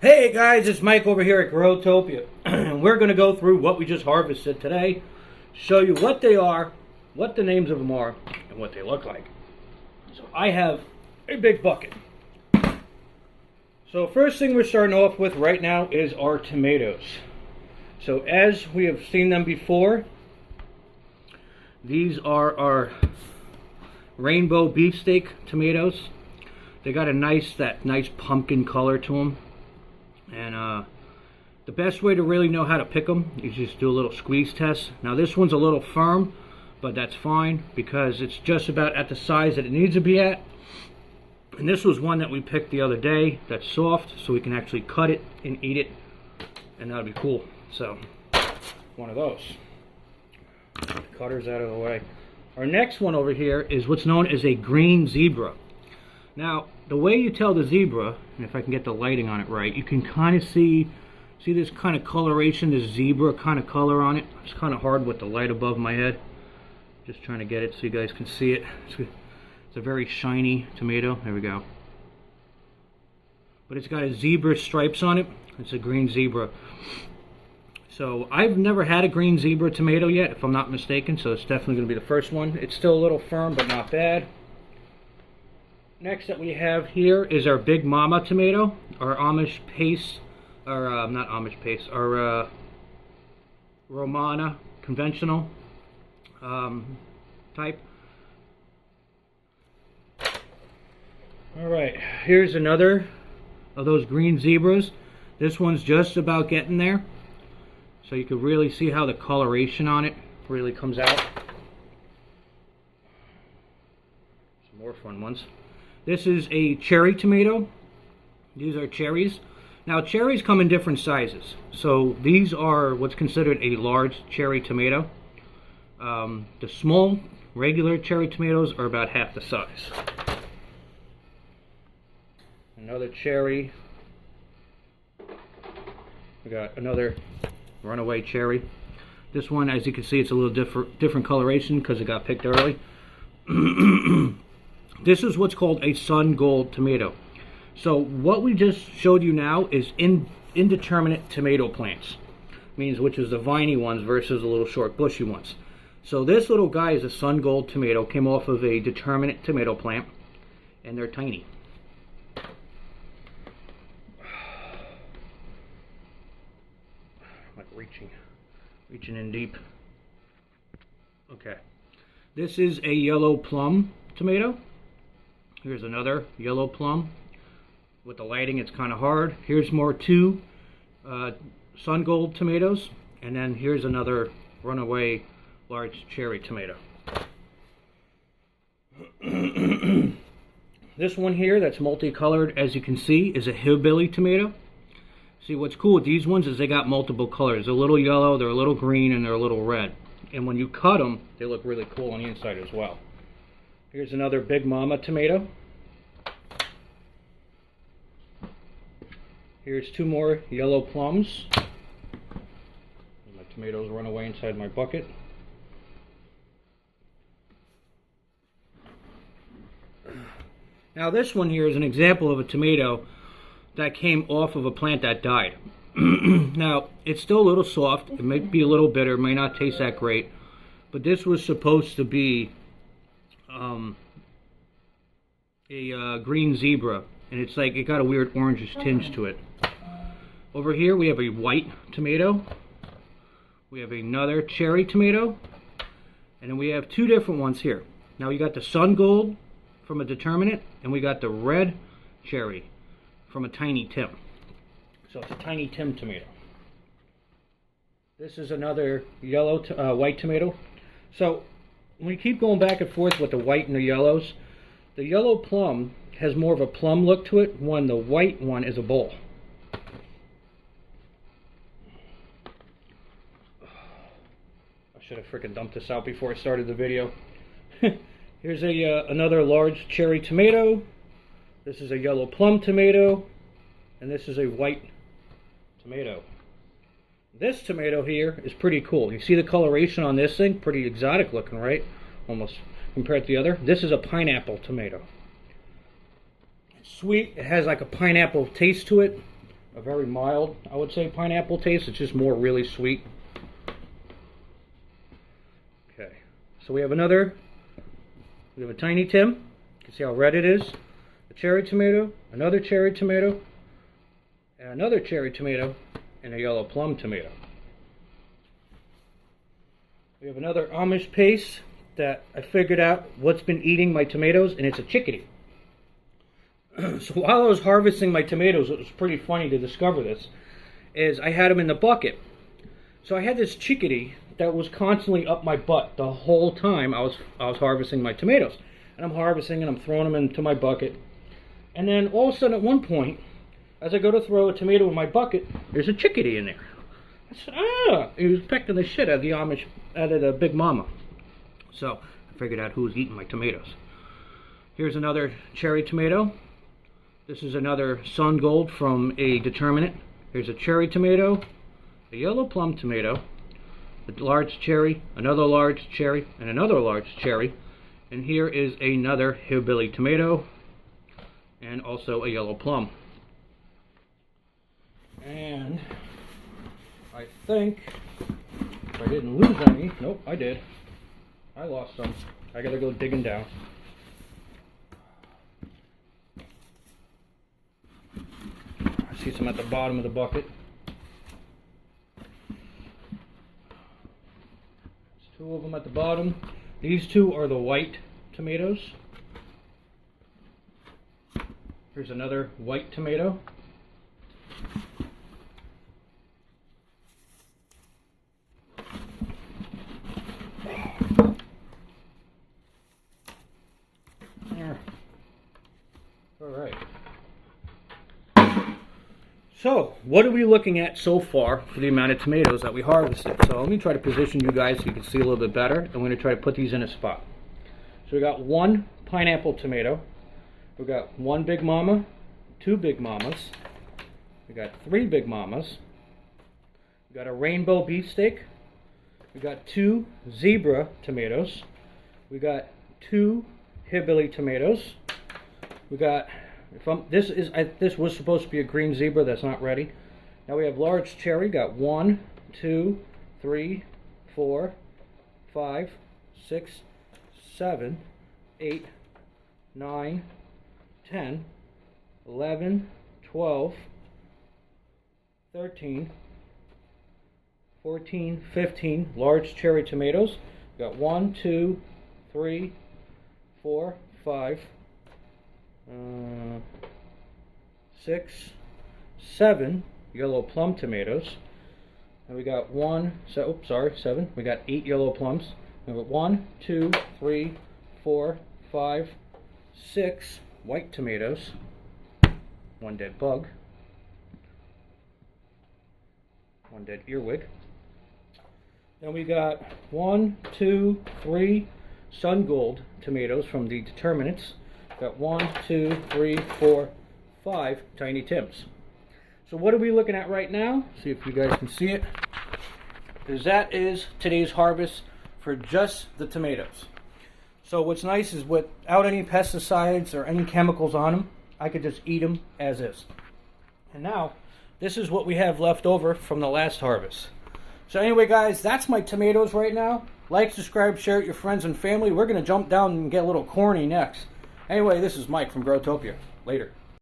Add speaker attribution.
Speaker 1: Hey guys, it's Mike over here at Growtopia. And we're going to go through what we just harvested today, show you what they are, what the names of them are, and what they look like. So I have a big bucket. So first thing we're starting off with right now is our tomatoes. So as we have seen them before, these are our rainbow beefsteak tomatoes. They got that nice pumpkin color to them. And the best way to really know how to pick them is just do a little squeeze test. Now this one's a little firm, but that's fine because it's just about at the size that it needs to be at. And this was one that we picked the other day that's soft, so we can actually cut it and eat it, and that'll be cool. So one of those. Cutters out of the way. Our next one over here is what's known as a green zebra. Now, the way you tell the zebra, and if I can get the lighting on it right, you can kind of see this kind of coloration, this zebra kind of color on it. It's kind of hard with the light above my head. Just trying to get it so you guys can see it. It's a very shiny tomato. There we go. But it's got a zebra stripes on it. It's a green zebra. So I've never had a green zebra tomato yet, if I'm not mistaken, so it's definitely going to be the first one. It's still a little firm, but not bad. Next that we have here is our Big Mama tomato, our Amish paste, or not Amish paste, our Romana conventional type. Alright, here's another of those green zebras. This one's just about getting there. So you can really see how the coloration on it really comes out. Some more fun ones. This is a cherry tomato. These are cherries. Now cherries come in different sizes. So these are what's considered a large cherry tomato. The small regular cherry tomatoes are about half the size. Another cherry. We got another runaway cherry. This one, as you can see, it's a little different coloration because it got picked early. This is what's called a sun gold tomato. So what we just showed you now is indeterminate tomato plants. Means which is the viney ones versus the little short bushy ones. So this little guy is a sun gold tomato, came off of a determinate tomato plant, and they're tiny. I'm like reaching in deep. Okay. This is a yellow plum tomato. Here's another yellow plum. With the lighting, it's kind of hard. Here's more two sun gold tomatoes. And then here's another runaway large cherry tomato. This one here that's multicolored, as you can see, is a hillbilly tomato. See, what's cool with these ones is they got multiple colors. They're a little yellow, they're a little green, and they're a little red. And when you cut them, they look really cool on the inside as well. Here's another Big Mama tomato. Here's two more yellow plums. My tomatoes run away inside my bucket. Now this one here is an example of a tomato that came off of a plant that died. Now, it's still a little soft. It might be a little bitter. It may not taste that great. But this was supposed to be a green zebra, and it's like it got a weird orangish tinge to it. Over here we have a white tomato, we have another cherry tomato, and then we have two different ones here. Now you got the sun gold from a determinate, and we got the red cherry from a Tiny Tim. So it's a Tiny Tim tomato. This is another yellow white tomato. So when you keep going back and forth with the white and the yellows, the yellow plum has more of a plum look to it, when the white one is a bowl. I should have freaking dumped this out before I started the video. Here's another large cherry tomato. This is a yellow plum tomato, and this is a white tomato. This tomato here is pretty cool. You see the coloration on this thing? Pretty exotic looking, right? Almost compared to the other. This is a pineapple tomato. It's sweet. It has like a pineapple taste to it. a very mild, I would say, pineapple taste. It's just more really sweet. Okay, so we have a Tiny Tim. You can see how red it is. A cherry tomato, another cherry tomato, and another cherry tomato, and a yellow plum tomato. We have another Amish paste that I figured out what's been eating my tomatoes, and it's a chickadee. So while I was harvesting my tomatoes, it was pretty funny to discover this, is I had them in the bucket. So I had this chickadee that was constantly up my butt the whole time I was harvesting my tomatoes. And I'm harvesting and I'm throwing them into my bucket. And then all of a sudden at one point, as I go to throw a tomato in my bucket, there's a chickadee in there. I said, ah! He was pecking the shit out of the Big Mama. So I figured out who was eating my tomatoes. Here's another cherry tomato. This is another Sun Gold from a determinant. Here's a cherry tomato, a yellow plum tomato, a large cherry, another large cherry, and another large cherry. And here is another hillbilly tomato, and also a yellow plum. And I think, if I didn't lose any, nope, I did. I lost some. I gotta go digging down. I see some at the bottom of the bucket. There's two of them at the bottom. These two are the white tomatoes. Here's another white tomato. There. All right. So, what are we looking at so far for the amount of tomatoes that we harvested? So let me try to position you guys so you can see a little bit better. I'm going to try to put these in a spot. So we got one pineapple tomato. We got one Big Mama, two Big Mamas. We got three Big Mamas. We got a rainbow beefsteak. We got two zebra tomatoes. We got two hillbilly tomatoes. We got this was supposed to be a green zebra that's not ready. Now we have large cherry. Got 1, 2, 3, 4, 5, 6, 7, 8, 9, 10, 11, 12, 13, 14, 15 large cherry tomatoes. Got 1, 2, 3, 4, 5, 6, 7 yellow plum tomatoes. And we got 7. We got 8 yellow plums. We got 1, 2, 3, 4, 5, 6 white tomatoes. 1 dead bug. 1 dead earwig. Then we got 1, 2, 3 Sun Gold tomatoes from the determinants. Got 1, 2, 3, 4, 5 Tiny Tims. So what are we looking at right now? See if you guys can see it. Because that is today's harvest for just the tomatoes. So what's nice is without any pesticides or any chemicals on them, I could just eat them as is. And now, this is what we have left over from the last harvest. So anyway guys, that's my tomatoes right now. Like, subscribe, share it with your friends and family. We're going to jump down and get a little corny next. Anyway, this is Mike from Growtopia. Later.